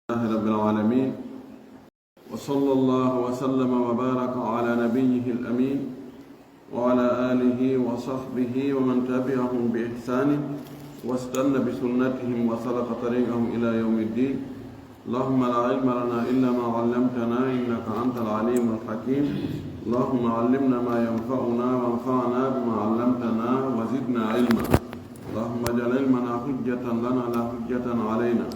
لله رب العالمين، وصلى الله وسلم وبارك على نبيه الأمين وعلى آله وصحبه ومن تبعهم بإحسان واستنى بسنتهم وسلك طريقهم إلى يوم الدين. اللهم لا علم لنا إلا ما علمتنا إنك أنت العليم الحكيم. اللهم علمنا ما ينفعنا وانفعنا بما علمتنا وزدنا علما. اللهم اجعل علمنا حجة لنا لا حجة علينا.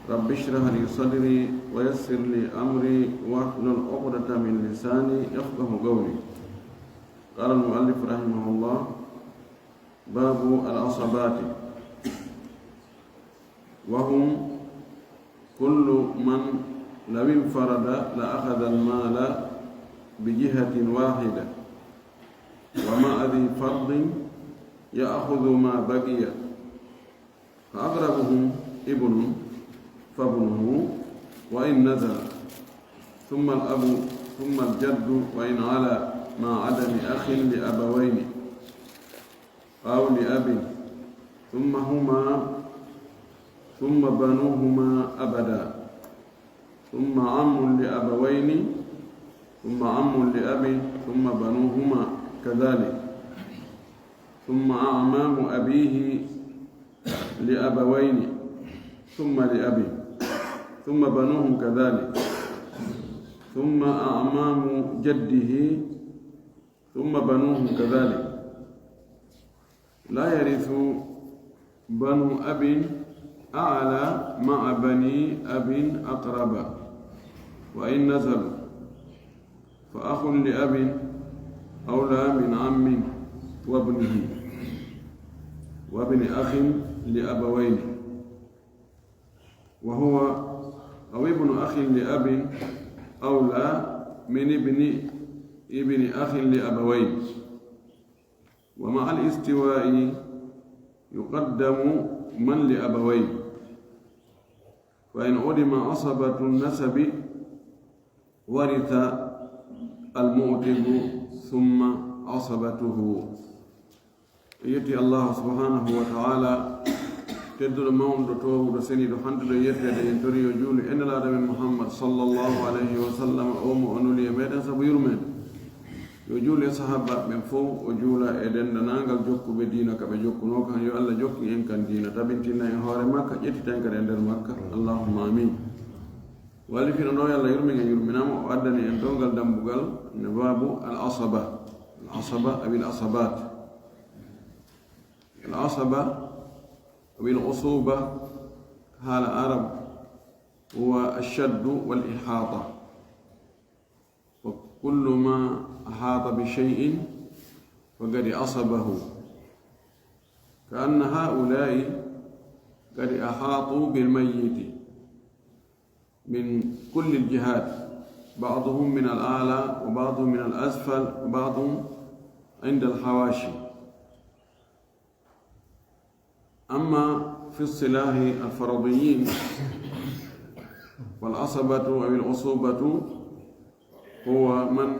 رب اشرح لي صدري ويسر لي أمري واحلل عقدة من لساني يفقه قولي. قال المؤلف رحمه الله: باب العصبات، وهم كل من لو انفرد لأخذ المال بجهة واحدة، ومع ذي فرض يأخذ ما بقي، فأقربهم ابن فابنه وإن نزل، ثم الأب ثم الجد وإن على مع عدم أخ لأبوين أو لأب، ثم بنوهما أبدا، ثم عم لأبوين، ثم عم لأب، ثم بنوهما كذلك، ثم أعمام أبيه لأبوين ثم لأبي، ثم بنوهم كذلك، ثم أعمام جده ثم بنوهم كذلك. لا يرث بنو أب أعلى مع بني أب أقرب، وإن نزلوا فأخ لأب أولى من عم وابنه وابن أخ لأبوين، وهو أو ابن أخ لأب أولى من ابن أخ لأبوين. ومع الاستواء يقدم من لأبوين، فإن عدم عصبة النسب ورث المؤتب ثم عصبته. يأتي الله سبحانه وتعالى تدل مون دوتو دو سني دو حنت دو يته دي انتوريو جولي ان لا دم محمد صلى الله عليه وسلم اوم انولي ميدان سبو يرمن yo juule sahaba ɓen fof o juula e dendanangal jokkuɓe diina kaɓe jokkuno kan yo Allah jokki en kan diina tabintinna en hoore makka ƴettiten kadi e nder makka. Allahumma amin. walli fino ɗo yo Allah yurmin en yurminama o addani en ɗo ngal dambugal ne babu al asaba abil asabat. al asaba abil usuba haal arab huwa ashaddu wal ihata، وكل ما أحاط بشيء فقد أصبه، كأن هؤلاء قد أحاطوا بالميت من كل الجهات، بعضهم من الأعلى وبعضهم من الأسفل وبعضهم عند الحواشي. أما في الصلاح الفرضيين والعصبة أو العصوبة هو من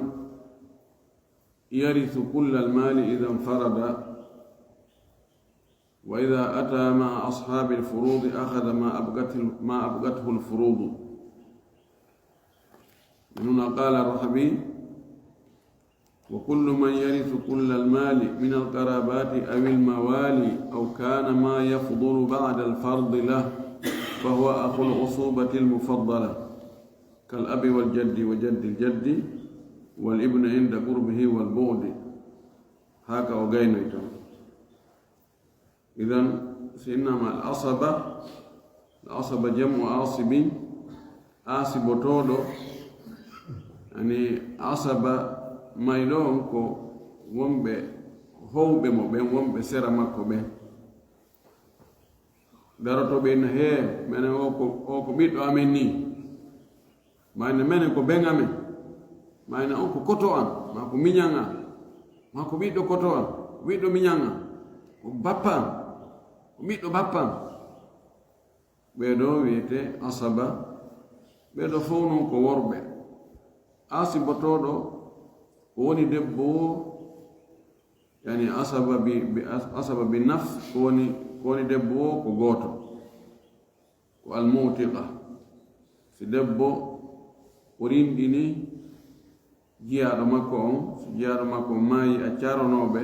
يرث كل المال إذا انفرد، وإذا أتى مع أصحاب الفروض أخذ ما أبقته الفروض. هنا قال الرحبي: وكل من يرث كل المال من القرابات أو الموالي أو كان ما يفضل بعد الفرض له فهو أخو العصوبة المفضلة، كالأب والجد وجد الجد والابن عند قربه والبعد، هكا وغينا. إذن سينما العصبة جمع عاصب، عاصب تولو يعني عصبة مايلون كو ومبه هوبه مو بين ومبه سيرا ماكو بين daroto be na he menen o ko biddo amen ni mayna menen ko ben amen, mayna on ko koto an ma ko minyanga, ma ko biddo koto an biddo minyanga ko bappan ko biddo bappan. be do wiete asaba, be do fownon ko worbe. Asibotodo woni debbo, yani asaba bi nafs ko woni debbo ko goto ko almutiqa si debbo o rinɗini jiyaɗo makko on so jiyaɗo makko maayi accaronoɓe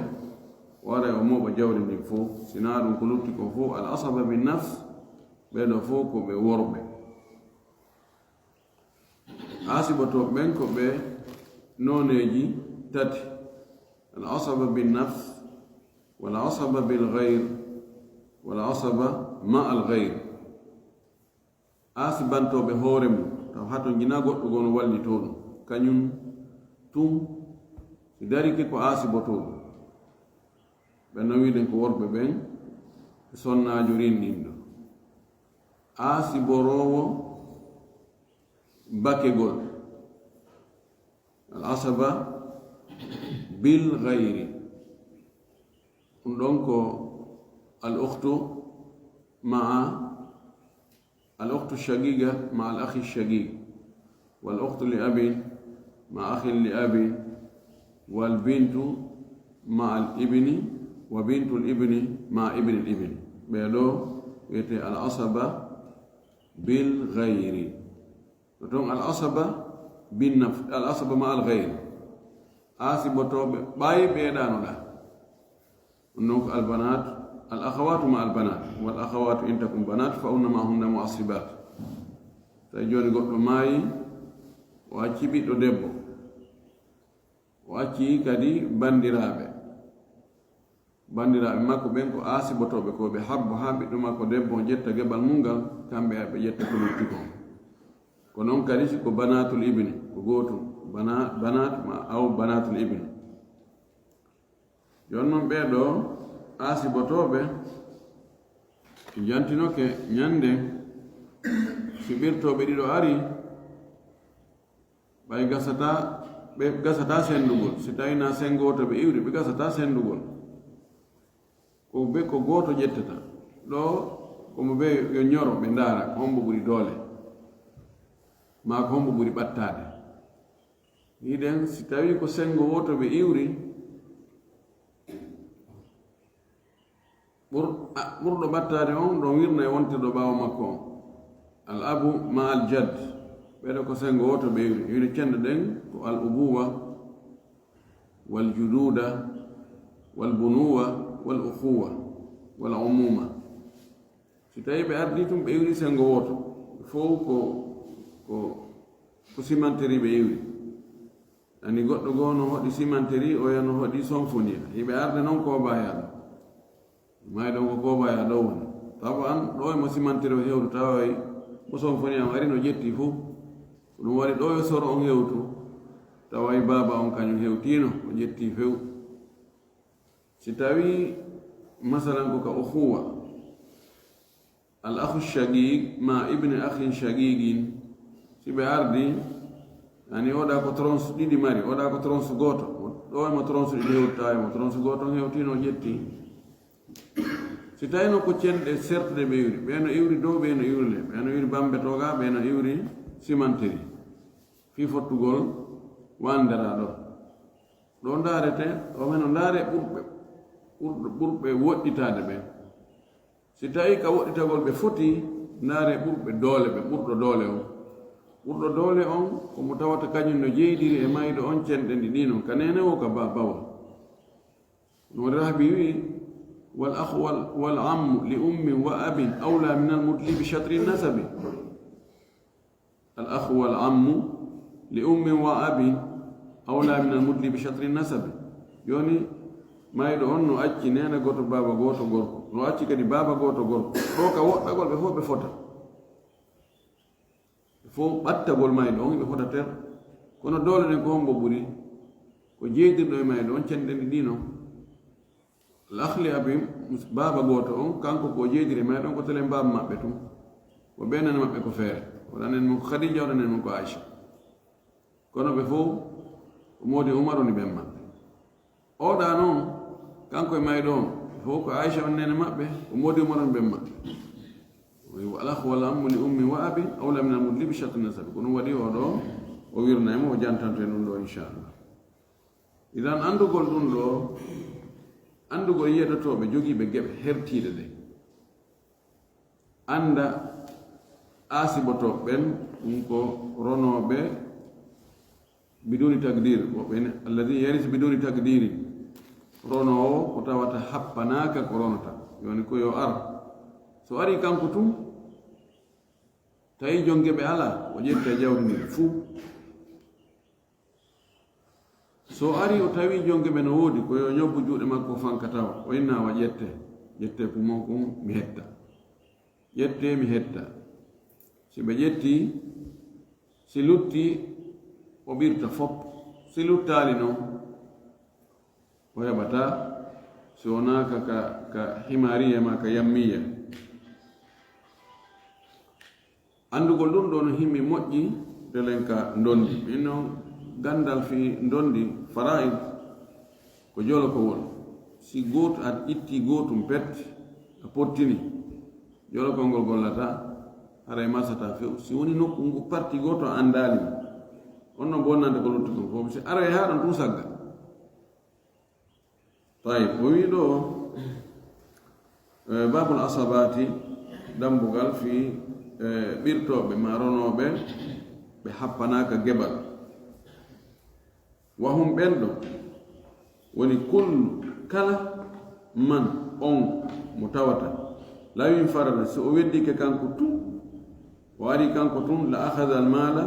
wara o moɓa jawdi ndin fof sina ɗum ko lutti ko fof al asaba bin nafs ɓeɗo fof ko ɓe worɓe asibotoɓe ɓen ko ɓe noneji tati al asaba bin nafs wal asaba bil ghayr wal asaba ma al ghayr asibantoɓe hoore mum taw hato jina goɗɗo gono wallito ɗum kañum tum si dariki ko asiboto ɗum ɓe nawiɗen ko worɓe ɓen e sonnajo rinɗinɗo asiborowo bakegol al asaba bil ghayri ɗum ɗon ko al ukhtu maa al ukhtu shagiga ma al akhi shagig wal ukhtu li abin ma akhin li abin wal bintu ma al ibni wa bintu al ibni ma ibni al ibni ɓeɗo wiyete al asaba bil ghayri ton al asaba bin naf al asaba ma al ghayri asibotoɓe ɓayi ɓeeɗanoɗa donc al banat al akhawatu ma al banat wal akhawatu in takum banat fa unna ma hunna mu'assibat tawi joni goɗɗo maayi o acci ɓiɗɗo debbo o acci kadi bandiraɓe makko ɓen ko asibotoɓe ko ɓe habbo ha ɓiɗɗo makko debbo o jetta geɓal mungal kamɓe ɓe ƴetta ko lutti ko noon kadi ko banatul ibni ko gotum banat ma aw banatul ibni jon noon ɓeɗo asibotoɓe jantinoke ñande siɓirtoɓe ɗiɗo ari ɓay ɓe gasata sendugol si tawina sengoto ɓe iwri ɓe gasata sendugol ko be ko goto ƴettata ɗo komo ɓe yo ñoro ɓe ndaara hombo ɓuri doole ma ko hombo ɓuri ɓattade yiɗen si tawi ko sengo woto ɓe iwri ɓurɗo ɓattade on ɗo wirna e wontirɗo ɓawo makko on al abu ma al jad ɓeɗo ko sengo woto ɓe iwri wiide cende ɗen ko al ubuwa wal jududa wal bunuwa wal ukhuwa wal umuma si tawi ɓe ardi tum ɓe iwri sengo woto fof ko simanteri ɓe iwri ani goɗɗo gono hoɗi simanteri o yano hoɗi sonfonia yiɓe arde noon kobayaɗo may ɗon ko kobaya ɗo woni tawa an ɗo e mo simanteri o hewtu tawa mo sonfonia o ari no ƴetti fof ɗum waɗi ɗo e soro on hewtu tawa baba on kañum hewtino o ƴetti few si tawi masalan ko ka ukhuwa al akhu shagig ma ibni akhin shagigin si ɓe ardi ani oɗa ko tronse ɗiɗi mari oɗa ko tronse goto ɗo emo tronse ɗiɗi hewttawi mo tronse goto on hewtino ƴetti si tawino ko cenɗe sertude ɓe iwri ɓeno iwri dow ɓeno iwri le ɓeno iwri bambe toga ɓeno iwri simanteri fi fottugol wandera ɗo darete o men o daare ɓurɓe woɗɗitade ɓe si tawi ka woɗɗitagol ɓe foti daare ɓurɓe doole ɓe ɓurɗo doole on komo tawata kañum no jeydiri e mayɗo on cenɗe ndi ɗino ka nene o ka bawa no rahbi wi wal akhu wal ammu li ummin wa abin awla min al mudli bi shatri nasabi al akhu wal ammu li ummin wa abin awla min al mudli bi shatri nasabi joni mayɗo on no acci nena goto baba goto gorko no acci kadi baba goto gorko ɗo ka woɗɗagol ɓe fof ɓe fota fof ɓattagol mayɗo on ɓe fota ter kono doole ɗen ko hombo ɓuri ko jeydirɗo e mayɗo on cenɗe ɗi ɗino lahli abi baba goto on kanko ko jeydiri e mayɗo on ko tele baba maɓɓe tum ko ɓenane maɓɓe ko feere waɗanen mon ko khadija waɗanen mon ko aicha kono ɓe fof ko modi umar oni ɓen maɓɓe oɗa noon kanko e mayɗo on fof ko aicha on nene maɓɓe ko modi umar oni ɓen maɓɓe walahu wal ammu li ummi wa abi awla min al mudli bi shatri nasabi ko ɗum waɗi oɗo o wirnaymo o jantanto e ɗum ɗo inchallah idan andugol ɗum ɗo andugol yiyeɗotoɓe jogiiɓe geɓe hertiiɗe ɗe anda asiboto ben ko ronobe biduni takdir ko ben alladhi yaris biduni takdiri rono ko tawata happanaka ko ronota yoni ko yo ar so ari kanko tum tawi jongebe ala o jetta jawdi fu so ari o tawi jongebe no wodi ko yo nyobbu juude makko fankata o inna wa jette pumo ko mi hetta jette mi hetta si be jetti si lutti o birta fop si luttali no o heɓata si wonaka ka himariya ma ka yammiya andugol ɗum ɗo no himmi moƴƴi delen ka ndondi min noon gandal fi ndondi faraid ko jolo ko won si goto a itti gotum pet a pottini jolo ko ngol gollata haray masata few si woni nokku ngu parti goto andali onno bonnande ko luttu ɗum fof si aray ha ɗon tum sagga tayib o wi ɗo babul asabati dambugal fi ɓirtoɓe ma ronoɓe ɓe happanaka geɓal wahum ɓenɗo woni kullu kala man on mo tawata lawin farada so o weddike kanko tum o ari kanko tum la akhada al mala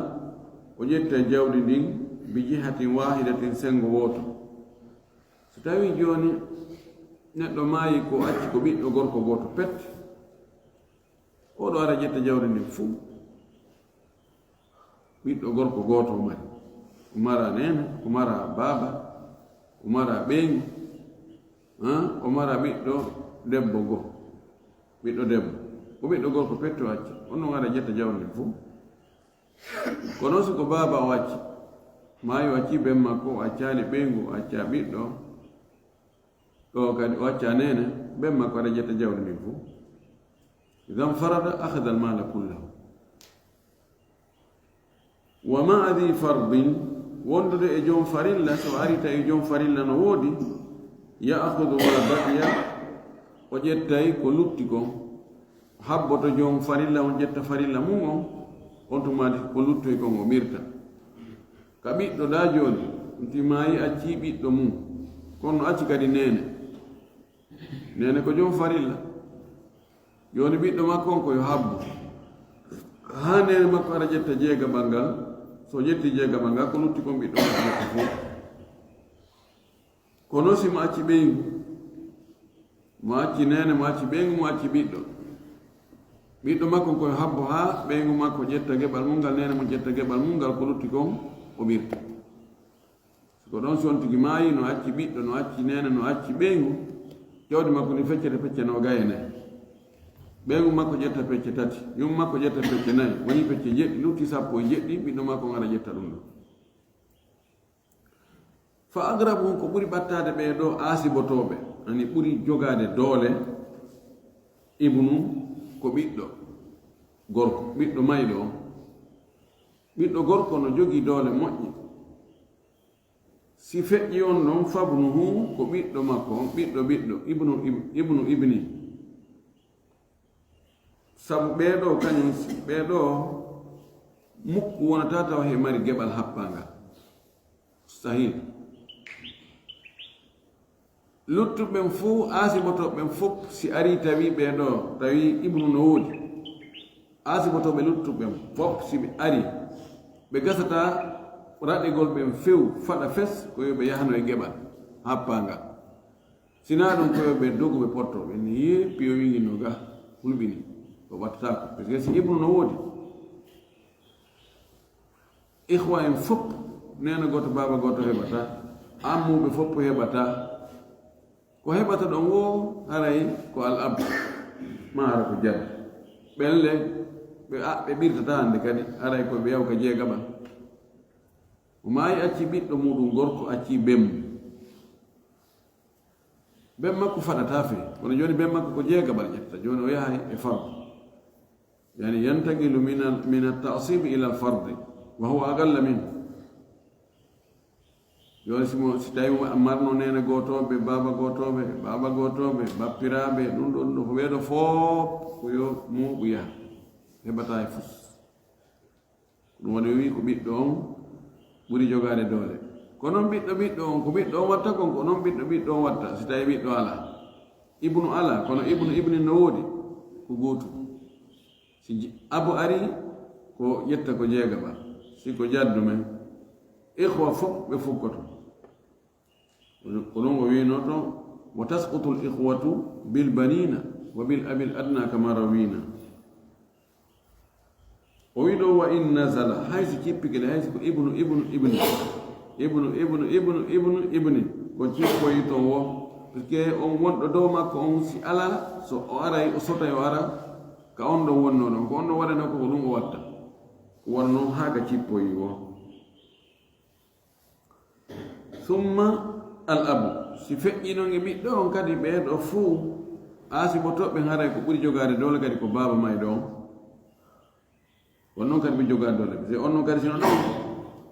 o ƴetta jawdi ndin bi jihatin wahidatin sengo woto so tawi joni neɗɗo maayi ko acci ko ɓiɗɗo gorko goto pet oɗo ara ƴetta jawdi ndin fuu ɓiɗɗo gorko goto o mari o mara nena o mara baba o mara ɓeŋi o mara ɓiɗɗo debbo go ɓiɗɗo debbo o ɓiɗɗo gorko petto acci on non ara ƴetta jawdi ndin fuu kono si ko baba o acci maayi o acci ben makko o accali ɓeŋgu o acca ɓiɗɗo ɗo kadi o acca nene ben makko ara ƴetta jawdi ndin fuu idan farada akhada al mala kullahu wa ma adi fardin wondude e joom farilla so arita e joom farilla no woodi ya'khudhu ma baqiya o ƴettay ko lutti ko habboto joom farilla on ƴetta farilla mum on tumadi ko luttoy kon o ɓirta ka ɓiɗɗo ɗa joni nti maayi acci ɓiɗɗo mum kono acci kadi nene ko joom farilla joni ɓiɗɗo makko on koyo habbu ha nene makko ara ƴetta jeegaɓal ngal so ƴetti jeegaɓal ngal ko lutti kon ɓiɗɗo makko ƴetta fof kono si mo acci ɓeygu mo acci nene mo acci ɓeygu mo acci ɓiɗɗo makko koye habbo ha ɓeygu makko ƴetta geɓal mum ngal nene mo ƴetta geɓal mum ngal ko lutti kon o ɓirta ko ɗon si on tigi maayi no acci ɓiɗɗo no acci nene no acci ɓeygu jawdi makko ni feccete pecce no gaye nayi ɓeygu makko ƴetta pecce tati yum makko ƴetta pecce nayi woni pecce jeɗɗi lutti sappo e jeɗɗi ɓiɗɗo makko ngara ƴetta ɗum ɗo fa agrabu ko ɓuri ɓattade ɓe ɗo asibotoɓe ani ɓuri jogade doole ibnu ko ɓiɗɗo gorko ɓiɗɗo mayɗo o ɓiɗɗo gorko no jogii doole moƴƴi si feƴƴi on ɗon fabnuhu ko ɓiɗɗo makko on ɓiɗɗo ibnu ibni sabu ɓeeɗo kañum ɓeeɗo mukku wonata taw he mari geɓal happangal sahil luttuɓen fuu asibotoɓen fof si ari tawi ɓeeɗo tawi ibnu no woodi asibotoɓe luttuɓen fof si ɓe ari ɓe gasata raɗigol ɓen few faɗa fes ko yoɓe yahano e geɓal happangal sina ɗum ko yoɓe doguɓe pottoɓe ni ye piyo wingi no ga hulɓini o wattatako par ce que si ibnu no woodi ihwa en fof nena goto baba goto heɓata ammuɓe fof heɓata ko heɓata ɗon wo haray ko al ab ma hara ko jabbi ɓelle ɓe ɓirtata hande kadi haray koɓe yawka jeegaɓal o maayi acci ɓiɗɗo muɗum gorko acci bemmu ben makko faɗata fe kono joni ben makko ko jeegaɓal ƴetta joni o yahay e farde yani yantagilu min at-ta'sib ila al-fardi wa huwa aqalla min joni si tawi marno nene gotoɓe baba gotoɓe bappiraɓe ɗum ɗon ɗo ko ɓeeɗo fof ko yo muɓu yaha heɓata e fus ɗum woni wi ko ɓiɗɗo on ɓuri jogade doole ko noon ɓiɗɗo on ko ɓiɗɗo on watta kon ko noon ɓiɗɗo on watta si tawi ɓiɗɗo ala ibnu ala kono ibni no woodi ko gootu si abu ari ko ƴetta ko jeega ba si ko jaddu men ihwa fof ɓe fukkoto ko ɗum o wino to wa tasqutu l ihwatu bil banina wa bil abil adna kama rawina o wi ɗo wa in nazala haysi cippikele haysi ko ibni ko cippoyi to wo parce on wonɗo dow makko on si ala so o aray o sotay o ara ka on ɗon wonno ɗon ko on ɗon waɗana ko ɗum o watta wonno haa ka cippoyi wo summa al abu si feƴƴinon e ɓiɗɗo on kadi ɓeeɗo fuu aasi bo toɓɓe haray ko ɓuri jogaade dole kadi ko baaba mayɗo on on noon kadi ɓe jogaade dole parce que on noon kadi sino ɗon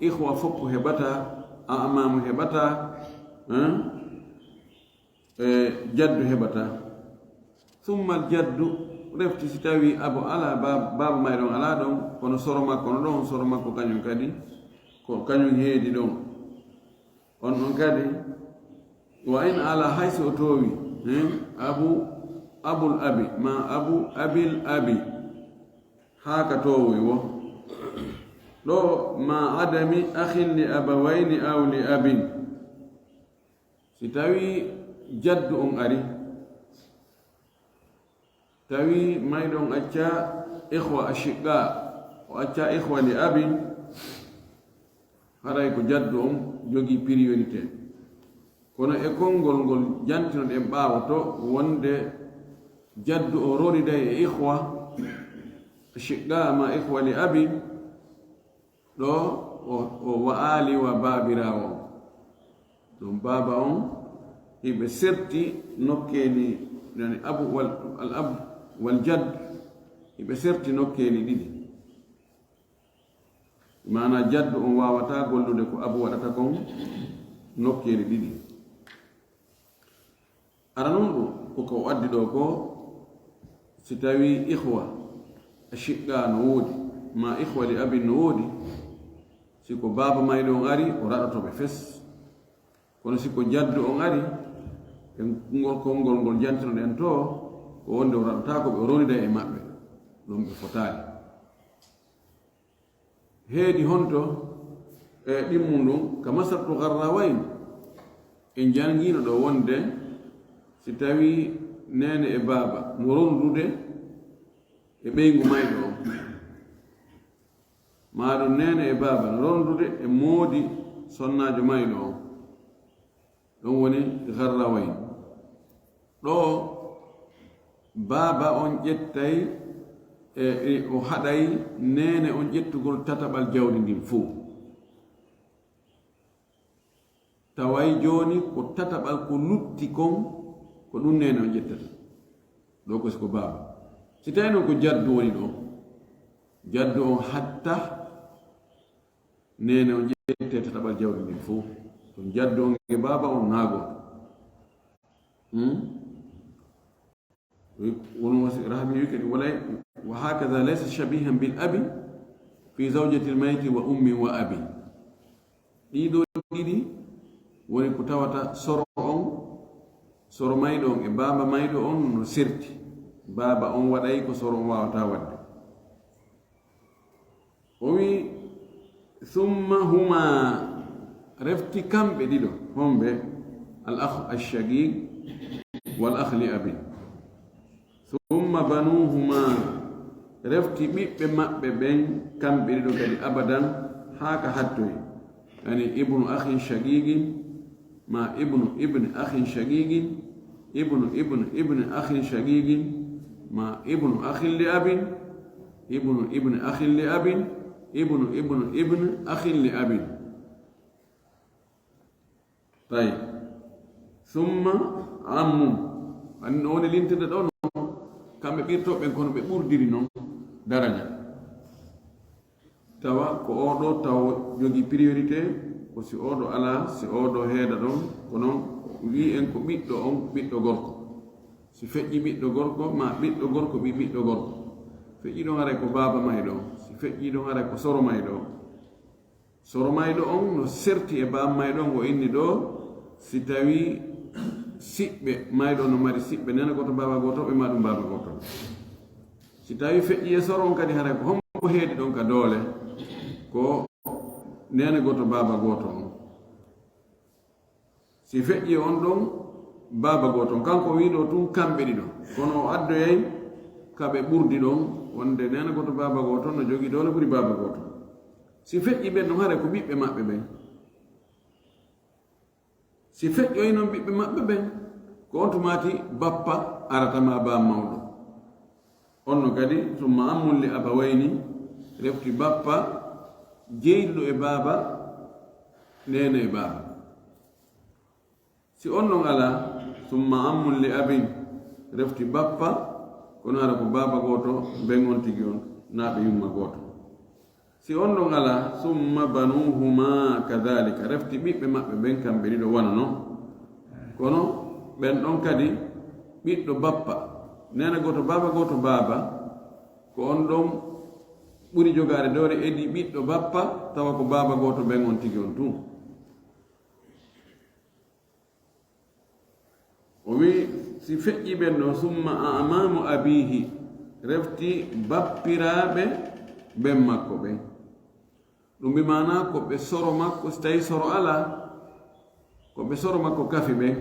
ihwa fof ko heɓata amamu heɓata jaddu heɓata summal jaddu refti si tawi abo ala baaba mayɗon ala ɗon kono soro makko no ɗon soro makko kañum kadi ko kañum heedi ɗon on ɗon kadi wa in ala haysi o toowi abul abi ma abil abi haa ka toowoy wo ɗo ma adami ahin li abawayni aw li abin si tawi jaddu on ari tawi mayɗon acca ihwa ashiqa o acca ihwa li abin haray ko jaddu on jogii priorité kono e konngol ngol jantino ɗen ɓaawoto wonde jaddu o roriday e ihwa ashiqa ma ihwa li abin ɗo o wa'ali wa baabirawo ɗum baaba on hiɓe serti nokkeeli yani abu al abu wal jadd hiɓe serti nokkeeli ɗiɗi mana jaddu on wawata gollude ko abu waɗata kon nokkeeli ɗiɗi ara noon ɗum koko o addi ɗo ko si tawi ihwa ashiqa no woodi ma ihwa li abin no woodi siko baaba mayɗo on ari o raɗotoɓe fes kono siko jaddu on ari e ngol konngol ngol jantino ɗen to ko wonde o raɗotako ɓe o ronida e maɓɓe ɗum ɓe fotaali heedi honto e ɗimmum ɗum ka masartu garrawayn en jangino ɗo wonde si tawi nene e baaba no rondude e ɓeygu mayɗo on maɗum nene e baaba no rondude e moodi sonnajo mayɗo on ɗum woni garrawayn ɗo baaba on ƴettay o haɗay nene on ƴettugol tataɓal jawdi ndin fuu taway joni ko tataɓal ko lutti kon ko ɗum nene on ƴettata ɗo ko siko baaba si tawi noon ko jaddu woni ɗo jaddu on hatta nene on ƴette tataɓal jawdi ndin fuu ɗum jaddu on e baaba on naagoto rahmi wi kadi walay wa hakada laysa shabihan bil abi fi zawjati l mayti wa ummin wa abi ɗiɗo ɗiɗi woni ko tawata soro on soro mayɗo on e baaba mayɗo on no serti baaba on waɗay ko soro on wawata wadde o wi summa huma refti kamɓe ɗiɗo homɓe al akh alshagig wal akh li abin summa banuhuma refti ɓiɓɓe maɓɓe ɓen kamɓe ɗiɗo kadi abadan haa ka hattoy yani ibnu akhin shagigin ma ibni akhin shagigin ibni akhin shagigin ma ibnu akhin li abin ibni akhin li abin ibni akhin li abin tay summa ammum woni lintinde ɗo kamɓe ɓirtoɓen kono ɓe ɓurdiri noon daraja tawa ko oɗo taw jogi priorité ko si oɗo ala si oɗo heeda ɗon ko noon wi en ko ɓiɗɗo on ɓiɗɗo gorko si feƴƴi ɓiɗɗo gorko ma ɓiɗɗo gorko ɓi ɓiɗɗo gorko feƴƴi ɗon aray ko baaba mayɗo si feƴƴi ɗon aray ko soro mayɗo on no serti e baaba mayɗon o inni ɗo si tawi siɓɓe mayɗo no mari siɓɓe nena goto baaba gotoɓe ma ɗum baaba gotoɓe si tawi feƴƴi e soro on kadi haray ko hombo heedi ɗon ka doole ko nene goto baaba goto on si feƴƴi on ɗon baaba goto on kanko wiɗo tun kamɓe ɗiɗo kono o addoyay kaɓe ɓurdi ɗon wonde nene goto baaba goto no jogii doole ɓuri baaba goto si feƴƴi ɓen ɗon haray ko ɓiɓɓe maɓɓe ɓen si feƴƴoyi noon ɓiɓɓe maɓɓe ɓen ko on tumati bappa aratama ba mawɗo on no kadi summa ammulli abawayni refti bappa jeyɗuɗo e baaba nene e baaba si on ɗon ala summa ammulli abin refti bappa kono ara ko baaba goto ɓen on tigi on naaɓe yumma goto si on ɗon ala summa banuhuma kadalika refti ɓiɓɓe maɓɓe ɓen kamɓe ɗiɗo wana non kono ɓen ɗon kadi ɓiɗɗo bappa nene goto baaba ko on ɗon ɓuri jogade dowre edi ɓiɗɗo bappa tawa ko baaba goto ɓen on tigi on tun o wi si feƴƴi ɓen ɗo summa amamu abihi refti bappiraɓe ɓen makko ɓen ɗum mbimana ko ɓe soro makko so tawi soro ala ko ɓe soro makko kafi ɓen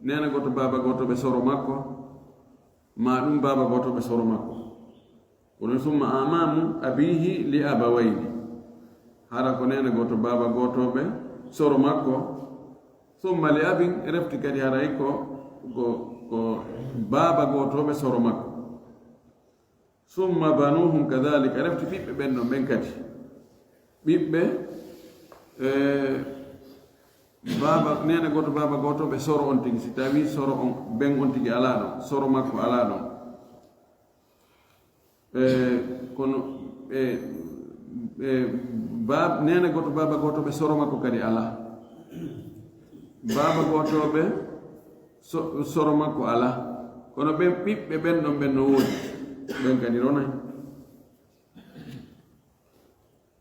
nena goto baaba goto ɓe soro makko ma ɗum baaba goto ɓe soro makko kono summa amamu abihi li abawayni hara ko nena goto baaba goto ɓe soro makko summa li abin refti kadi haray ko baaba goto ɓe soro makko summa banuhum kadalika refti ɓiɓɓe ɓen ɗon ɓen kadi ɓiɓɓe baaba nene goto baaba goto ɓe soro on tigi si tawi soro on ɓen on tigi ala ɗon soro makko ala ɗon kono nene goto baaba goto ɓe soro makko kadi ala baaba gotoɓe soro makko ala kono ɓen ɓiɓɓe ɓen ɗon ɓen no woodi ɓen kadi ronay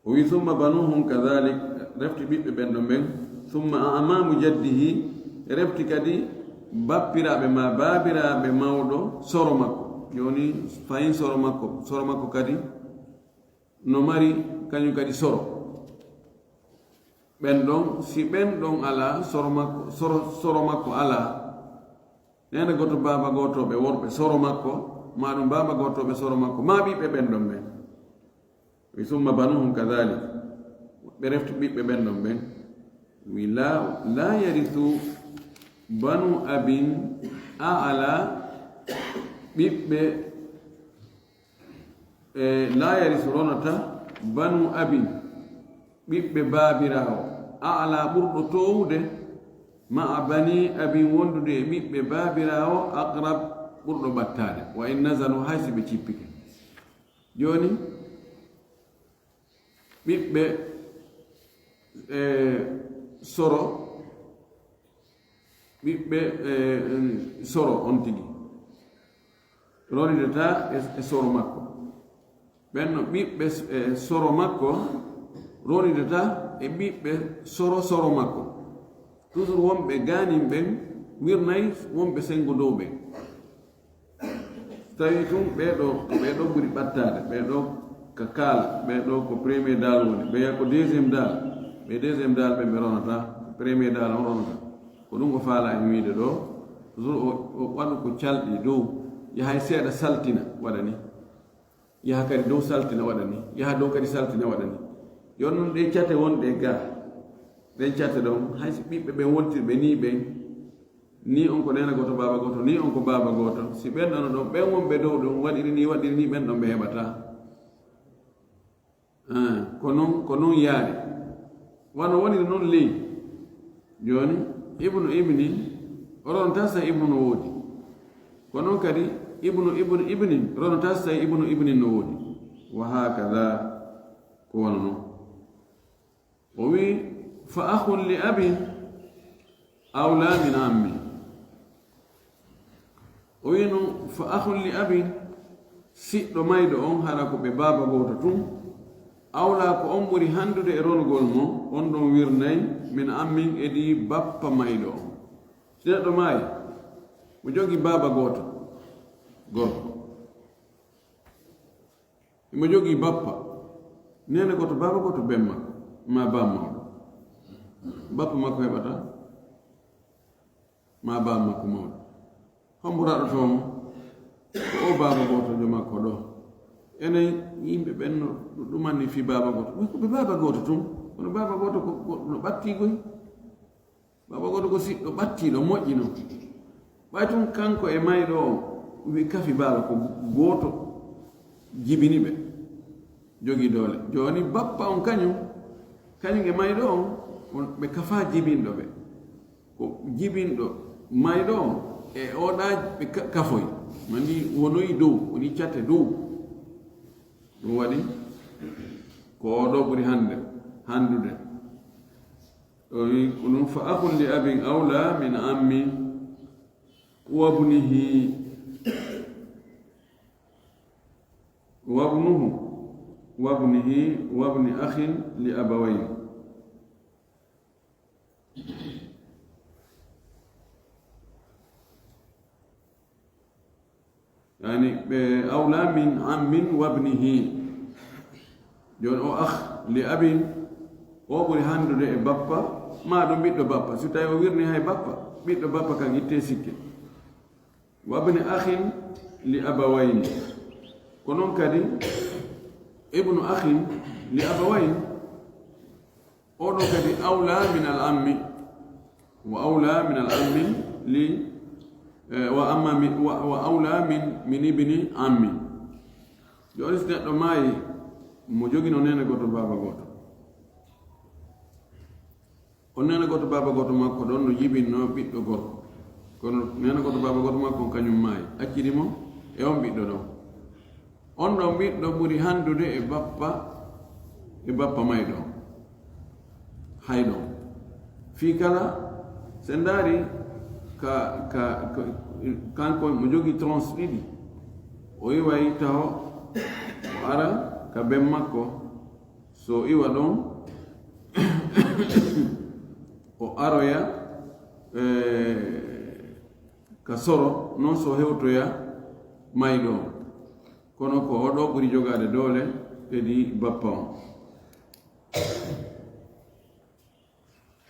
o wi summa banuhum kadalik refti ɓiɓɓe ɓen ɗon ɓen summa amamu jaddihi refti kadi bappiraɓe ma baabiraɓe mawɗo soro makko joni fayin soro makko kadi no mari kañum kadi soro ɓen ɗon si ɓen ɗon ala soro makko ala nene goto baaba gotoɓe worɓe soro makko ma ɗum baaba gotoɓe soro makko ma ɓiɓɓe ɓen ɗon ɓen wi summa banuhum kadalik ɓe refti ɓiɓɓe ɓen ɗon ɓen wi la yarithu banu abin ala ɓiɓɓe la yarithu ronata banu abin ɓiɓɓe baabirawo ala ɓurɗo towude ma a bani abin wondude e ɓiɓɓe baabirawo aqrab ɓurɗo ɓattade wa in nazalu haysi ɓe cippike joni ɓiɓɓe soro ɓiɓɓe soro on tigi ronidata e soro makko ɓenno ɓiɓɓe soro makko ronidata e ɓiɓɓe soro makko toujours wonɓe ganin ɓen wirnayi wonɓe sengo dow ɓen tawi tun ɓeɗo ɓuri ɓattade ɓeɗo ka kaala ɓeɗo ko premier dal woni ɓeya ko deuxiéme dal ɓe deuxiéme dal ɓe ronata premier dal on ronata ko ɗum o faala en wiide ɗo toujours o waɗu ko calɗi dow yahay seeɗa saltina waɗa ni yaha kadi dow saltina waɗa ni yaha dow kadi saltina waɗa ni yon noon ɗe cate wonɗe ga ɗen cate ɗon hayso ɓiɓɓe ɓen wontirɓe ni ɓen ni on ko nena goto baaba goto ni on ko baaba goto si ɓen ɗono ɗon ɓen wonɓe dow ɗum waɗiri ni ɓen ɗon ɓe heɓata ko noon yaari wano woniri noon ley joni ibnu ibnin oron tan sa ibnu woodi ko noon kadi ibnu ibnin rono tan sa ibnu ibnin no woodi wa hakada ko wona noon o wi fa akhun li abin awla min ammi o wi noon fa akhun li abin siɗɗo mayɗo on haɗa ko ɓe baaba gooto tun awla ko on ɓuri handude e ronugol mo on ɗon wirnayi min ammin edi bappa mayɗo on si neɗɗo maayi mo jogi baaba gooto gorko mo jogi bappa nene goto baaba gooto ben makko ma bam mawɗo bappa makko heɓata ma bam makko mawɗo hombo raɗotomo ko o baaba gooto jo makko ɗo enen yimɓe ɓen no ɗumanni fi baaba gooto ko ɓe baaba gooto tun kono baaba gooto no ɓattigoy baaba gooto ko siɗɗo ɓattiɗo moƴƴino ɓay tun kanko e mayɗo o wi kafi baaba ko gooto jibini ɓe jogii doole jooni bappa on kañum e mayɗo on ɓe kafa jibinɗo ɓe ko jibinɗo mayɗo on e oɗa ɓe kafoy mandi wonoyi dow woni catte dow ɗum waɗi ko oɗo ɓuri handude o wi ɗum fa akhun li abin awla min ammin wabnihi wabni akhin li abawayn yani ɓe awla min ammin wabnihi joni o akh li abin o ɓuri handude e bappa ma ɗum ɓiɗɗo bappa so tawi o wirni hay bappa ɓiɗɗo bappa kan itte sikke wabni akhin li abawayni ko noon kadi ibnu akhin li abawayn oɗo kadi awla min al ammi wa awla min al ammi li wa awla min ibni ammi joni so neɗɗo maayi mo jogino nene goto baaba goto on nene goto baaba goto makko ɗon no jibinno ɓiɗɗo gorko kono nene goto baaba goto makko kañum maayi accirimo e on ɓiɗɗo ɗon on ɗon ɓiɗɗo ɓuri handude e bappa mayɗo hayɗo fii kala se ndaari kanko mo jogii tranche ɗiɗi o iwayi taho o ara ka ben makko so iwa ɗon o aroya ka soro non so hewtoya mayɗo kono ko oɗo ɓuri jogade doole kedi bappa on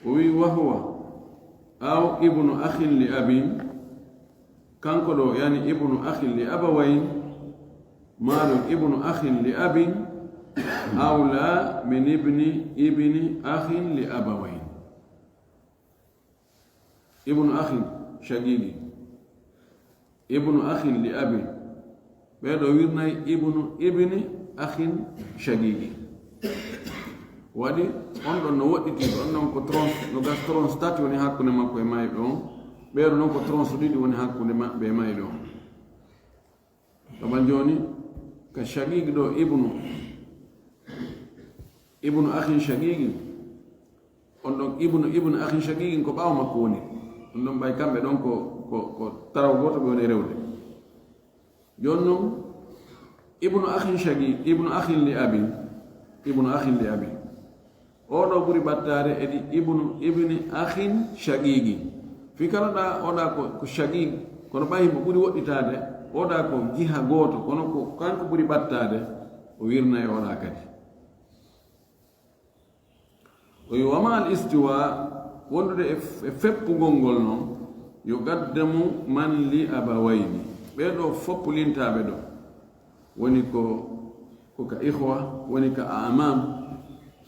o wi wahuwa aw ibnu akhin li abin kanko ɗo yani ibnu akhin li abawayn maɗum ibnu akhin li abin awla min ibni akhin li abawayn ibnu akhin shagigi ibnu akhin li abin ɓeɗo wirnayi ibnu ibni akhin shagigi waɗi on ɗon no woɗɗitiɗo on ɗon ko tronche no gas tronche tati woni hakkunde makko e mayɓe on ɓeeɗo noon ko tronche ɗiɗi woni hakkunde maɓɓe e mayɗo on ɗoɓan joni ka shagigi ɗo ibnu akhin shagigi on ɗon ibnu akhin shagigi ko ɓaawo makko woni on ɗon ɓay kamɓe ɗon ko taraw goto ɓe woni rewde joni noon ibnu akhin li abin oɗo ɓuri ɓattade edi ibni akhin shagigi fi kala ɗa oɗa ko shagigi kono ɓayi mo ɓuri woɗɗitade oɗa ko jiha goto kono ko kanko ɓuri ɓattade o wirna e oɗa kadi o wi wama al istiwa wondude e feppugol ngol noon yo gaddamu man li abawayni ɓeɗo foppulintaɓe ɗo woni ko ka ihwa woni ka amam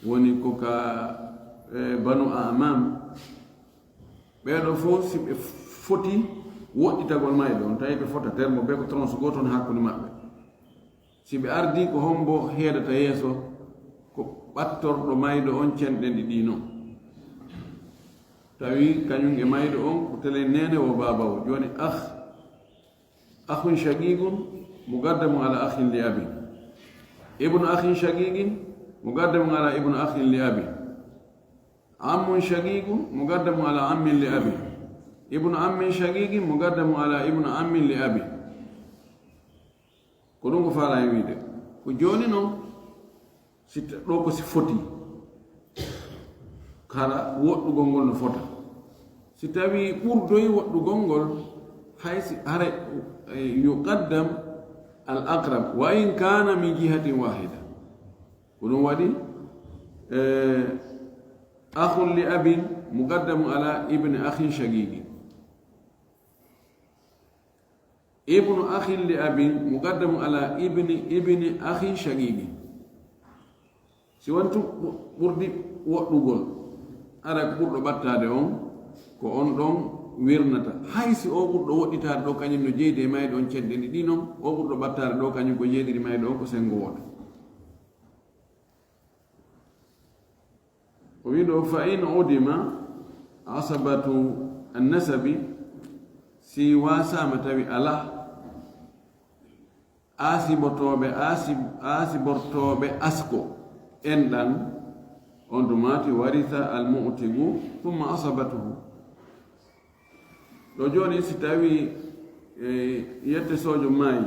woni ko ka banu amam ɓeɗo fof si ɓe foti woɗɗitagol mayɗo on tawi ɓe fota termo ɓe ko tronche goto on hakkude maɓɓe si ɓe ardi ko hombo heedata yeeso ko ɓattorɗo mayɗo on cenɗe ɗiɗi noon tawi kañum e mayɗo on ko tele nene wo baba o joni akhun shagigum mugaddamu ala akhin li abin ibnu akhin shagigin mugaddamu ala ibnu akhin li abin ammun shagigum mugaddamu ala ammin li abin ibnu ammin shagigin mugaddamu ala ibnu ammin li abin ko ɗum ko faala e wiide ko jooni noon si ɗo ko si foti kala woɗɗugol ngol no fota si tawi ɓurdoyi woɗɗugol ngol hay si hara yuqaddam al aqrab wa in kana min jihatin wahida ko ɗum waɗi akhun li abin muqaddamu ala ibni akhin shaqiqi ibnu akhin li abin muqaddamu ala ibni akhin shaqiqi si wantu ɓurdi woɗɗugol ara ko ɓurɗo ɓattade on ko on ɗon wirnata hay si o ɓurɗo woɗɗitade ɗo kañum no jeydi e mayɗo on cedde ɗi ɗi noon o ɓurɗo ɓattade ɗo kañum ko jeyɗiɗi mayɗo on ko sengo woto o wi ɗo fa in udima asabatu annasabi si wasama tawi ala asibortoɓe asko enɗan on tumati waritha almu'tigu thumma asabatuhu ɗo joni si tawi yette sojo maayi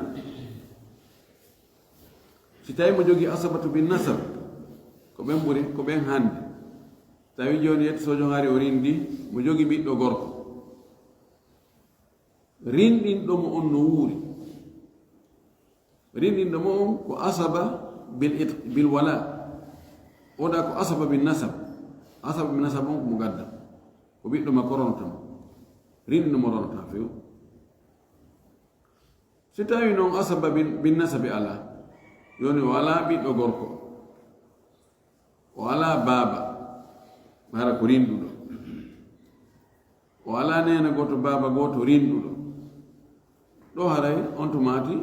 si tawi mo jogi asabatu bin nasab ko ɓen ɓuri ko ɓen hande tawi joni yette sojo hari o rindi mo jogi ɓiɗɗo gorko rinɗinɗo mo on no wuuri rinɗinɗo mo on ko asaba bil wala oɗa ko asaba bin nasab on ko mo gadda ko ɓiɗɗo makko ronotamo rinɗinɗo mo ronota few si tawi noon asaba bin nasabi ala joni o ala ɓiɗɗo gorko o ala baaba hara ko rinɗuɗo o ala nena goto baaba goto rinɗuɗo ɗo haray on tumati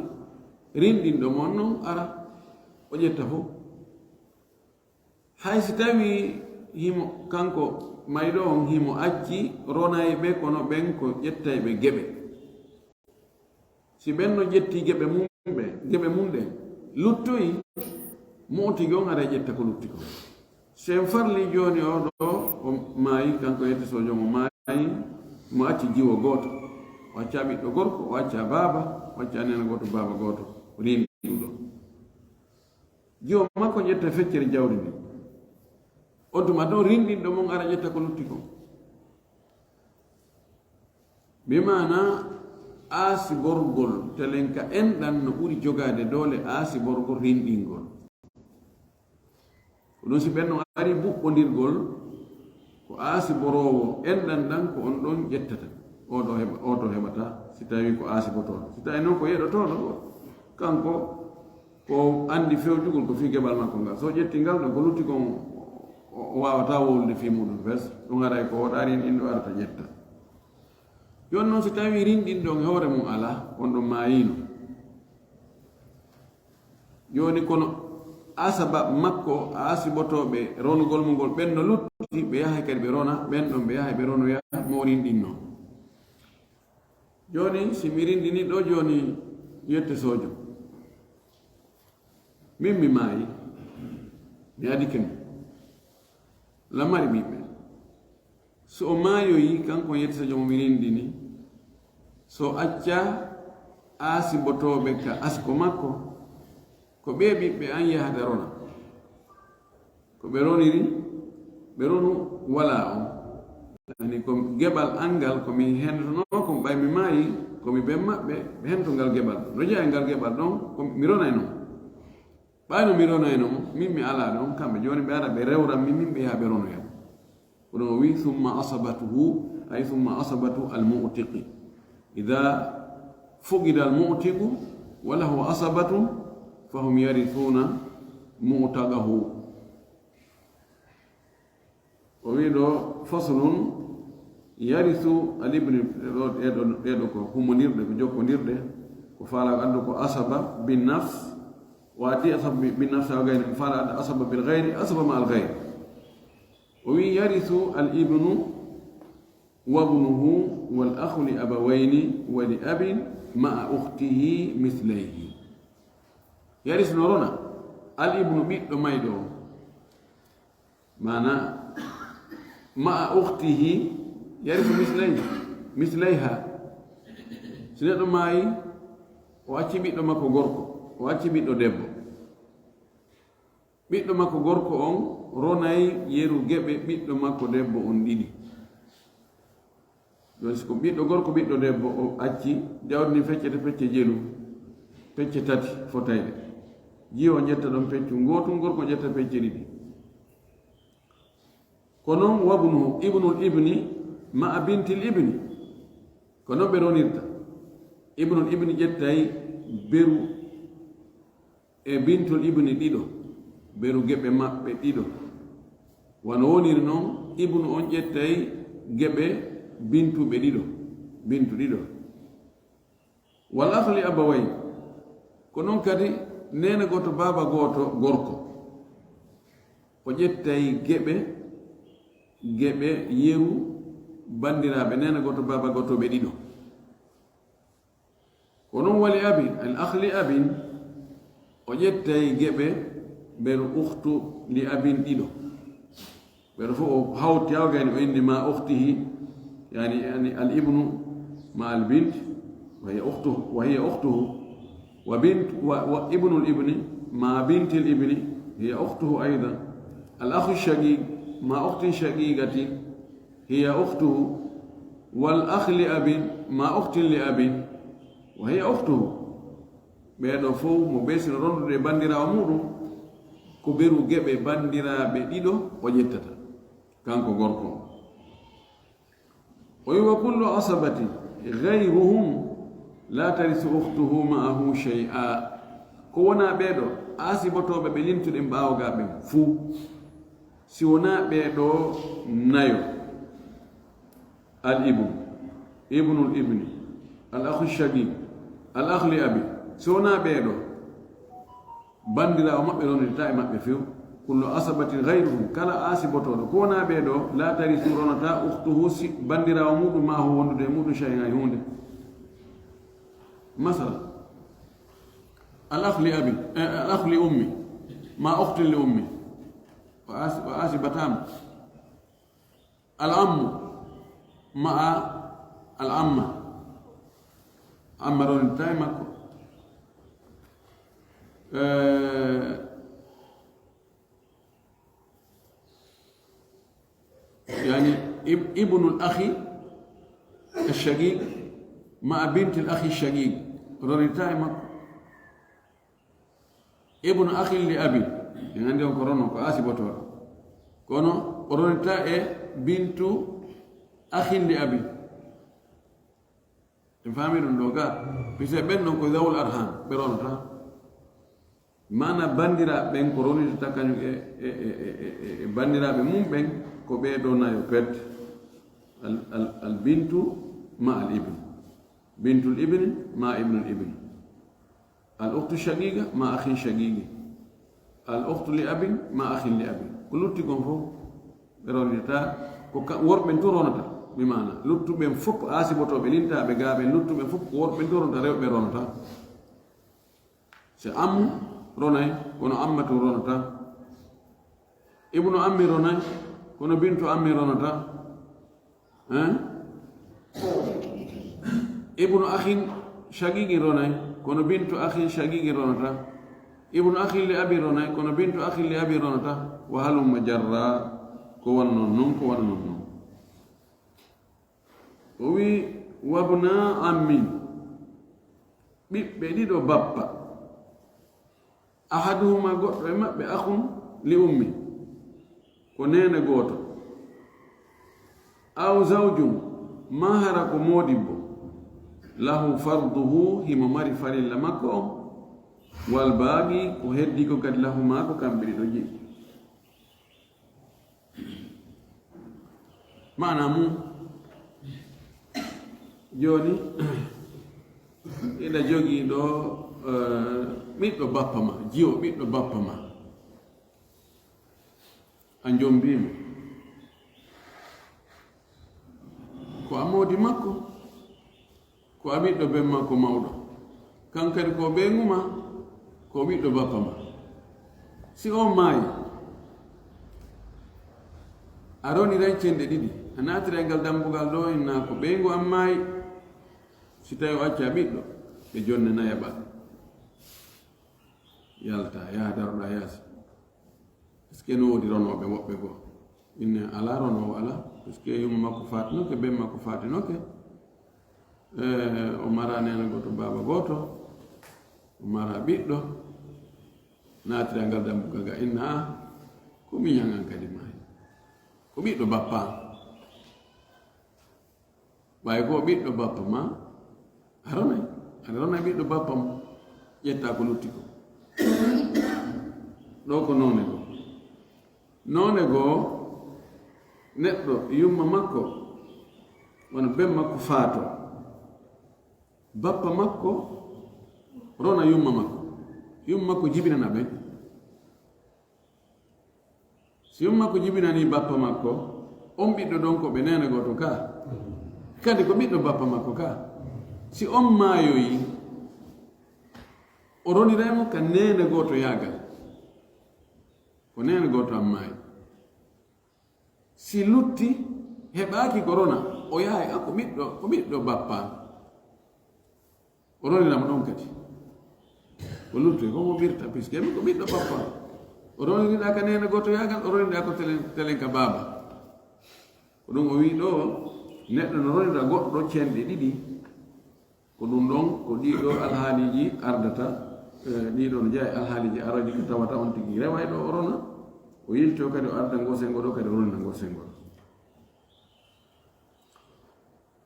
rinɗinɗo mon noon ara o ƴetta fof hay si tawi himo kanko mayɗo on himo acci ronayɓe kono ɓen ko ƴettayɓe geɓe si ɓen no ƴetti geɓe mum ɗen luttoyi mootigi on ara ƴetta ko lutti ko sen farli joni o ɗo o maayi kanko yette sojo mo maayi mo acci jiwo goto o acca ɓiɗɗo gorko o acca baaba o acca nena goto baaba goto rinɗuɗo jiwo makko ƴetta feccere jawdi ndi on tuma ɗon rinɗinɗo mon ara ƴetta ko lutti ko bimana aasiborgol telenka enɗan no ɓuri jogade doole aasiborgol rinɗingol ko ɗum si ɓenno ari ɓuɓɓodirgol ko aasiborowo enɗan ɗan ko on ɗon ƴettata oto heɓata si tawi ko aasibotoɗo si tawi noon ko yeɗotoɗo kanko ko andi fewjugol ko fi geɓal makko ngal so ƴetti ngal ɗo ko lutti kon o wawata wowlude fi muɗum fes ɗum haray ko woɗa rinɗinɗo arata ƴetta joni noon si tawi rinɗinɗon e hoore mum ala on ɗon mayino joni kono asaba makko asibotoɓe ronugol mugol ɓen no lutti ɓe yahay kadi ɓe rona ɓen ɗon ɓe yahay ɓe ronoya mo rinɗinno joni si mi rinɗini ɗo joni yette sojo min mi maayi mi adike mi lamari ɓiɓɓe so o maayoyi kanko yette sojo mo mi rindini so acca aasibotoɓe ka asko makko ko ɓe ɓiɓɓe an yahata rona ko ɓe roniri ɓe ronu wala on ani ko geɓal angal komi hentono komi ɓay mi maayi komi ɓen maɓɓe ɓe hento ngal geɓal no jeeya ngal geɓal ɗon mi ronay noon ɓayno mi ronayno min mi ala ɗon kamɓe joni ɓe ara ɓe rewran min ɓe yaha ɓe ronoyam kono o wi summa asabatuhu ay summa asabatu almutiqi ida fugida almutiqu walahu asabatu fahum yarithuna mutagahu o wi ɗo faslun yarithu alibni ɗeɗo ko humonirɗe ko jokkodirɗe ko faala andu ko asaba binnafs واتي أصب بالنفس أو غيره فعل أصب بالغير أصب مع الغير ويرث الابن وابنه والأخ لأبوين ولأب مع أخته مثليه يرث نورنا الابن بيت مايدو معنى مع أخته يرث مثليها سنة ماي وأتي بيت ماكو غوركو o acci ɓiɗɗo debbo ɓiɗɗo makko gorko on ronay yeru geɓe ɓiɗɗo makko debbo on ɗiɗi joni siko ɓiɗɗo gorko ɓiɗɗo debbo o acci jawdi feccete pecce jelu pecce tati fotayde jiwo jetta ɗon peccu gotum gorko jetta pecce ɗiɗi ko noon wabnuhu ibnul ibni ma a bintil ibni ko noon ɓe ronirta ibnul ibni ƴettay beru e bintul ibni ɗiɗo beru geɓe maɓɓe ɗiɗo wano woniri noon ibnu on ƴettay geɓe bintuɓe ɗiɗo bintu ɗiɗo wal ahli abaway ko noon kadi nene goto baba goto gorko o ƴettay geɓe yeru bandiraɓe nene goto baba goto ɓe ɗiɗo ko noon wali abin al ahli abin o ƴettay geɓe ɓeɗo uhtu li abin ɗiɗo ɓeɗo fof o hawti hawgani o indi ma uhtihi yani al ibnu ma al bint wa hiya uhtuhu wa ibnu al ibni ma binti al ibni hiya uhtuhu aidan al akhu shaqiq ma ukhti shaqiqati hiya uhtuhu wal akh li abin ma ukhti li abin wa hiya uhtuhu ɓeɗo fof mo ɓeysino rondude bandirawo muɗum ko beru geɓe bandiraɓe ɗiɗo o ƴettata kanko gorko o wiwa kullu asabati gayruhum la tarisu uhtuhu ma'ahu shay'a ko wona ɓeɗo asibotoɓe ɓe limtuɗe mbawgaɓe fuu si wona ɓeɗo nayo al ibnu ibnul ibni al akhu shaqiq al akhli abi si wona ɓeɗo bandirawo maɓɓe ronirta e maɓɓe few kullu asabatin gayruhum kala asibotoɗo ko wona ɓeɗo la tarisu ronata uhtuhu si bandirawo muɗum ma ho wondude e muɗum shay'a e hunde masala al akhli abi al akhli ummi ma ukhti li ummi wa asibatama al ammu ma'a al amma amma ronirta e makko يعني ابن الأخ الشقيق مع بنت الأخ الشقيق رونيتاي مكو ابن أخ لأبي يعني عندهم كورونا كأسي بطور كونو رونيتاي بنت أخ لأبي تفهمين دوغا بيسبب نكو ذو الأرحام برونتا mana bandira ɓen ko ronitata kañum e bandiraɓe mum ɓen ko ɓeɗo nayo pet al bintu ma al ibn bintul ibni ma ibnul ibni al ukhtu shaqiqa ma akhin shaqiqi al ukhtu li abin ma akhin li abin ko lutti gon fof ɓe ronitata ko worɓen to ronata mi mana luttuɓen fof asibotoɓe lintaɓe gaɓen luttuɓen fof ko worɓen to ronata rewɓe ronata c'est ammu ronay kono ammatu ronata ibnu ammi ronay kono bintu ammi ronata ibnu akhin shaqiqi ronay kono bintu akhin shaqiqi ronata ibnu akhin li abi ronay kono bintu akhin li abi ronata wa halumma jarra ko wannon non ko wannon non o wi wabna ammin ɓiɓɓe ɗiɗo bappa ahaduhuma goɗɗo e maɓɓe akhun li ummi ko nene gooto aw zawjum ma hara ko modibbo lahu farduhu himo mari farilla makko on wal baagi ko heddi ko kadi lahu maako kamɓe ɗiɗo jeyi mana mum joni ina jogii ɗo ɓiɗɗo bappa ma jiwo ɓiɗɗo bappa ma a jombima ko a moodi makko ko a ɓiɗɗo ben makko mawɗo kan kadi ko ɓeŋuma ko ɓiɗɗo bappa ma si on maayi a roni rencenɗe ɗiɗi a naatira ngal dambugal ɗo inna ko ɓeygu an maayi si tawi o acca ɓiɗɗo ɓe jonne nayaɓa yalta ya daroɗa yaasi est ce que no wodi ronoɓe woɓɓe goo inne ala ronowo ala parce que yumma makko fatinoke ɓen makko fatinoke o mara nena goto baba goto o mara ɓiɗɗo natira ngal dambugal ga inna ko miñangan kadi mayi ko ɓiɗɗo bappa ɓay ko ɓiɗɗo bappa ma aɗa ronay ɓiɗɗo bappa mo ƴetta ko lutti ko ɗo ko none goo neɗɗo yumma makko wona ben makko faato bappa makko rona yumma makko jibinana ɓen si yumma makko jibinani bappa makko on ɓiɗɗo ɗon ko ɓe nene goto ka kadi ko ɓiɗɗo bappa makko ka si on maayoyi o roniraymo ka nene goto yagal ko nene goto an maayi si lutti heɓaki ko rona o yahay ko ɓiɗɗo bappa o roniramo ɗon kadi o lutti komo ɓirta puisque ko ɓiɗɗo bappa o roniriɗa ka nene goto yagal o roniriɗa ko telen ka baaba ko ɗum o wi ɗo neɗɗo no ronira goɗɗo ɗo cenɗe ɗiɗi ko ɗum ɗon ko ɗiɗo alhaaliji ardata ɗiɗo no jeeya alhaaliji aroji ko tawata on tigi reway ɗo o rona o yilto kadi o arda ngosengo ɗo kadi o ronina ngosengo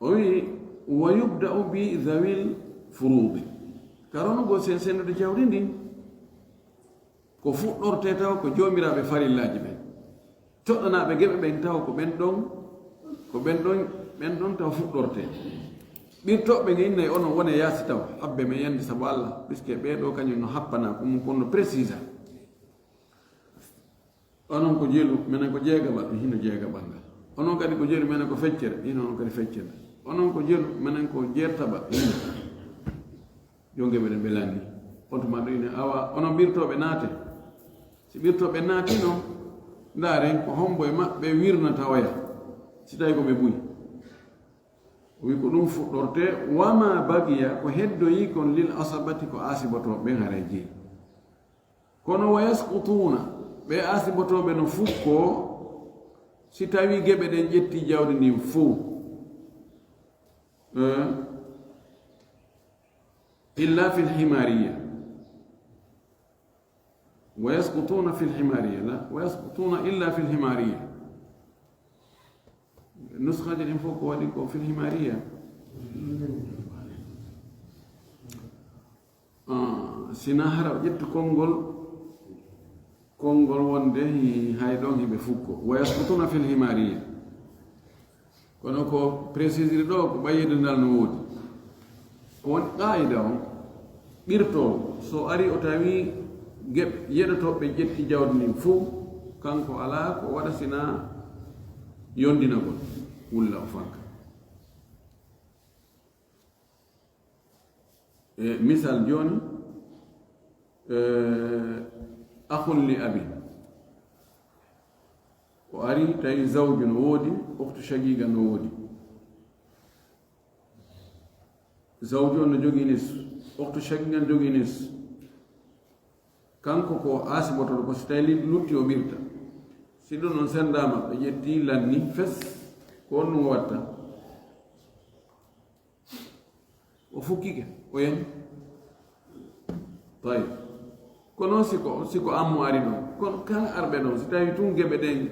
ɗo o wi wa yubda'u bi dhawil furudi ka ronugo sensendude jawdi ndin ko fuɗɗorte taw ko joomiraɓe farillaji ɓen toɗɗanaɓe geɓe ɓen taw ko ɓen ɗon taw fuɗɗorte ɓirtoɓe ge innayi onon wone yaasi taw habbe men yandi sabu allah puisque ɓeɗo kañum no happana ɗum konno précisa onon ko jeelu minen ko jeegaɓal hino jeegaɓal ngal onon kadi ko jeelu minen ko feccere hino on kadi feccere onon ko jeelu minen ko jeertaɓa hino jongeɓe ɗen ɓe lanni otuma ɗo ine awa onon ɓirtoɓe naate si ɓirtoɓe naati noon ndaaren ko hombo e maɓɓe wirnata oya si tawi ko ɓe ɓuyi o wi ko ɗum fuɗɗorte wama bagiya ko heddoyi kon lil asabati ko asibotoɓe ɓen haray jeeyi kono wa yaskutuna ɓe asibotoɓe no fukko si tawi geɓe ɗen ƴetti jawdi ndin fou illa fi lhimariya wa yaskutuna fi lhimariya la wa yaskutuna illa fi lhimariya nuskhaji ɗin fof ko waɗi ko fi lhimariya sina hara o ƴetti konngol wonde hay ɗon hiɓe fukko wa yaskutuna fi lhimariya kono ko précisiri ɗo ko ɓayyide ndal no woodi ko woni qaida on ɓirtowo so ari o tawi yeɗotoɓe ƴetti jawdi ndin fof kanko ala ko waɗa sina yondinagol wulla o fanka misal joni akhun li abi o ari tawi zawju no woodi ukhtu shagiga no woodi zawju on no jogii nis ukhtu shagiga no jogii nis kanko ko asibotoɗo ko so tawi lutti o ɓirta si ɗum noon sendama ɓe ƴetti lanni fes ko on ɗum watta o fukkike o yahi tawi kono siko ammo ari ɗon kono kala arɓe ɗon si tawi tun geɓe ɗen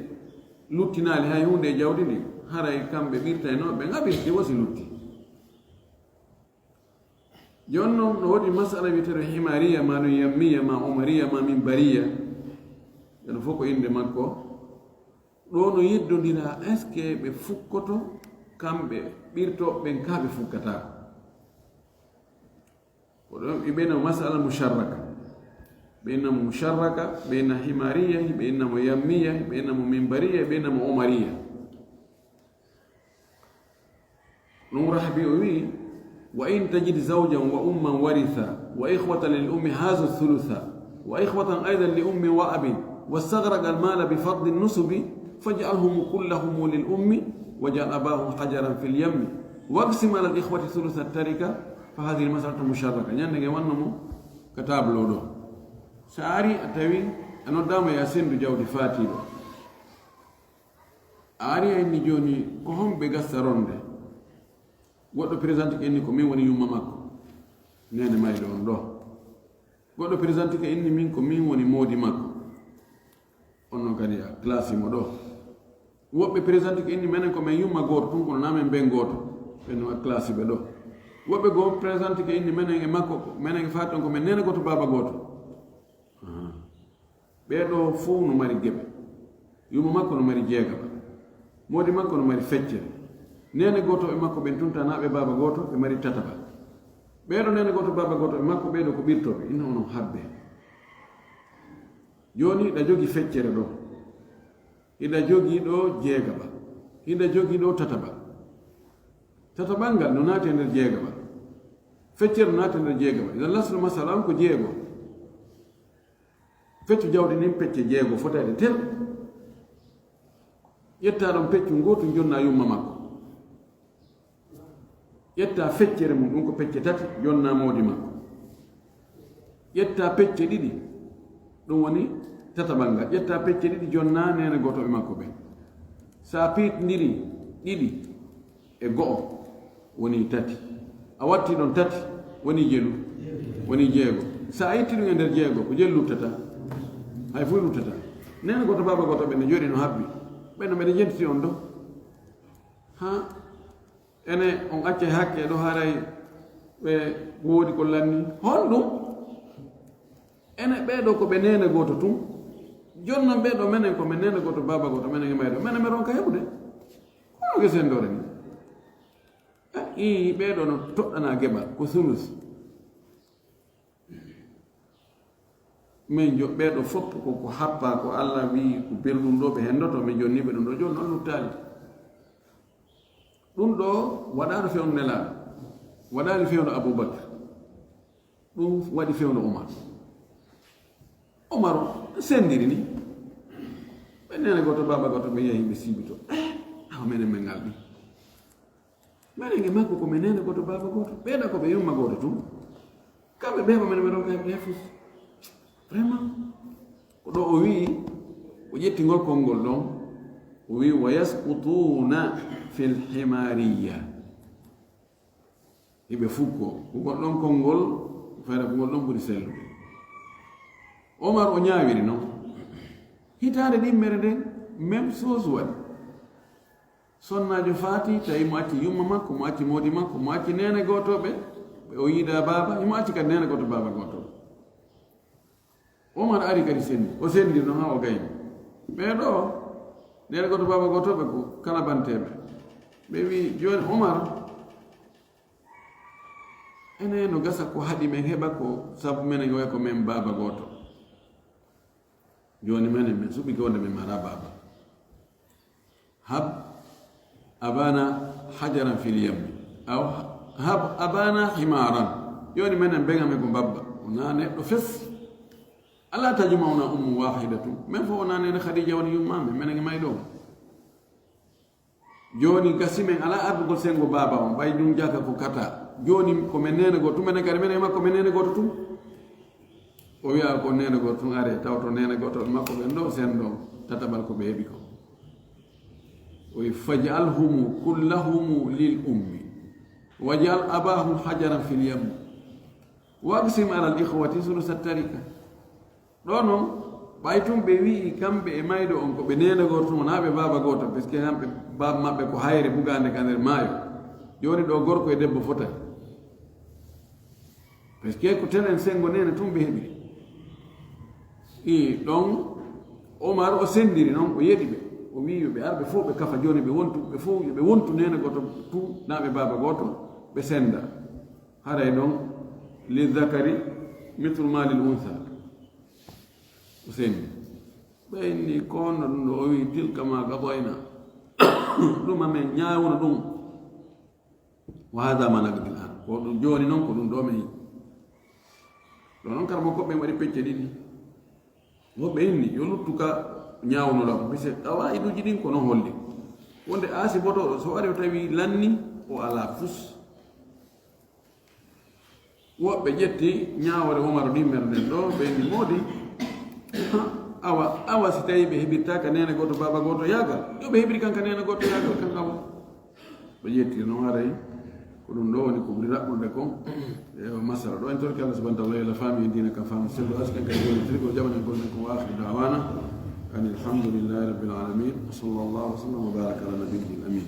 luttinali hay hunde e jawdi ndi haray kamɓe ɓirtayno ɓe gaɓirti wosi lutti joni noon no woodi masala wiyeteɗo himariya ma no yammiya ma omariya ma min bariya eno fof ko inde makko ɗo no yeddodira est ce que ɓe fukkoto kamɓe ɓirtoɓe ɓen ka ɓe fukkatako ko ɗon ɓe ɓeynamo masala musharraka ɓeynamo musharraka ɓeyna himariya ɓeynamo yammiya ɓeynamo minbariya ɓeynamo omariya ɗum rahbi o wi wa in tajid zawjan wa umman waritha wa ikhwatan lil ummi hazu thulutha wa ikhwatan aidan li ummi wa abin واستغرق المال بفضل النسب فاجعلهم كلهم للأم وجعل أباهم حجرا في اليم واقسم على الإخوة ثلث التركة فهذه المسألة مشاركة يعني وانمو كتاب لودو saari a tawi a noddama ya sendu jawdi faatiɗo a ari a inni joni ko homɓe gasta ronde goɗɗo présente ke inni ko min woni yumma makko nene mayɗo on ɗo goɗɗo présente ke inni min ko min woni moodi makko on noon kadi a classe mo ɗo woɓɓe présente ke inni menen ko min yumma gooto tun kono namen ben gooto ɓenno a classe ɓe ɗo woɓɓe goo présente ke inni menen e makko menen e faati on ko min nene goto baba gooto ɓeeɗo fof no mari geɓe yumma makko no mari jeegaba moodi makko no mari feccere nene gooto e makko ɓen tunta naɓe baba gooto ɓe mari tataba ɓeeɗo nene gooto baba gooto e makko ɓeeɗo ko ɓirtoɓe ina onon habbe jooni ɗa jogi feccere ɗo hiɗa jogii ɗo jeegaba hiɗa jogii ɗo tataba tatabal ngal no naati e nder jeegaba feccere no naati e nder jeegaba ina lasno masala on ko jeego feccu jawɗi nin pecce jeego fotaɗe tel ƴetta ɗon peccu gootu jonna yumma makko ƴetta feccere mum ɗum ko pecce tati jonna moodi makko ƴetta pecce ɗiɗi ɗum woni tatabal ngal ƴetta pecce ɗiɗi jonna nene goto e makko ɓen sa piitndiri ɗiɗi e go'o woni tati a watti ɗon tati woni jelu woni jeego sa itti ɗum e nder jeego ko jelu luttata hay fof luttata nene goto baba goto ɓe ne jooɗi no habbi ɓenno mbeɗa jentiti on ɗo ha ene on acca hakke ɗo haray ɓe woodi ko lanni hon ɗum ene ɓeeɗo ko ɓe nene goto tun jonnon ɓeeɗo menen ko min nene goto baba goto menen e mayɗo menen mi ronka heɓude kono gesendore ni i ɓeeɗo no toɗɗana geɓal ko sulus min jo ɓeeɗo fopp ko happa ko allah wi ko belɗum ɗo ɓe hendoto min jonniɓe ɗum ɗo joni noon luttali ɗum ɗo waɗano fewno nelaɗo waɗani fewno aboubacre ɗum waɗi fewno omar sendiri ni ɓe nene goto baba goto ɓe yeehi ɓe siibito awa menen men ngal ɗi menen e makko komin nene goto baba goto ɓeeɗa ko ɓe yumma goto tun kamɓe ɓeeɓa menen ɓe ɗon ka heɓde hefus vraiment ko ɗo o wii o ƴettingol konngol ɗon o wii wa yaskutuna fi lhimariya hiɓe fukko kugol ɗon konngol fayda kugol ɗon ɓuri sellude omar o ñaawiri noon hitaande ɗimmere nden même chose waɗi sonnajo faati tawi mo acci yumma makko mo acci moodi makko mo acci nene gootoɓe ɓe o yiida baaba imo acci kadi nene gooto baaba gootoɓe omar ari kadi sendi o sendi noon ha o gayni mais ɗo nene gooto baaba gootoɓe ko kalabanteɓe ɓe wi joni omar ene no gasa ko haɗi men heɓa ko sabu menen way ko men baaba gooto joni menen min suɓi gonde min mara baaba hab abana hajaran fil yammi aw hab abana himaran joni menen beŋame ko babba wona neɗɗo fes ala tajmauna ummu wahidatum min fo wona nene khadija woni yummame menen e mayɗo joni gasi men ala ardugol sengo baba on ɓay ɗum jaka ko kata joni komin nene goto tumenen kadi menen e makko min nene goto tum o wiya ko nene goto tun are tawto nene goto makko ɓen ɗo sen ɗo tataɓal ko ɓe heeɓi ko o wi fajalhumu kullahumu lil ummi wajal abahum hajaran fil yammi waqsim ala al ihwati sulusa tarika ɗo noon ɓay tun ɓe wii kamɓe e mayɗo on ko ɓe nene goto tun wonaɓe baba goto par ce que kamɓe baba maɓɓe ko hayre bugande ka nder maayo joni ɗo gorko e debbo fotani par ce que ko tenen sengo nene tun ɓe heeɓi i ɗon omar o sendiri noon o yeɗi ɓe o wi yoɓe arɓe fof ɓe kafa joni ɓe wontu ɓe fof yoɓe wontu nene goto tu naɓe baba goto ɓe senda haray ɗon lizakari mithlu malil unsa o sendi ɓeyni konno ɗum ɗo o wi tilka ma gabayna ɗum amen ñawno ɗum wa hada ma nagdil an ko ɗum joni noon ko ɗum ɗo men ɗo noon kara mo koɓɓe waɗi pecce ɗiɗi woɓɓe inni yo luttuka ñawnolam bise qawaiduji ɗin ko non holli wonde aasi botoɗo so ari o tawi lanni o ala fus woɓɓe ƴetti ñawore omaro ɗimmere nden ɗo ɓe inni moodi awa si tawi ɓe heɓirta ka nene goto baba goto yagal yo ɓe heɓiri kanka nene goto yagal kanka o ɓe ƴetti noon haray ko ɗum ɗo woni ko ɓuri raɓɓude ko masala ɗo en torki allah subahana taala la faami e dina kam faamu sello askan kadi golitiri ko jaɓanen golnen ko wa akhiru dawana an alhamdulillahi rabbil alamin wa sallallahu wa sallam wa baraka ala nabiyil amin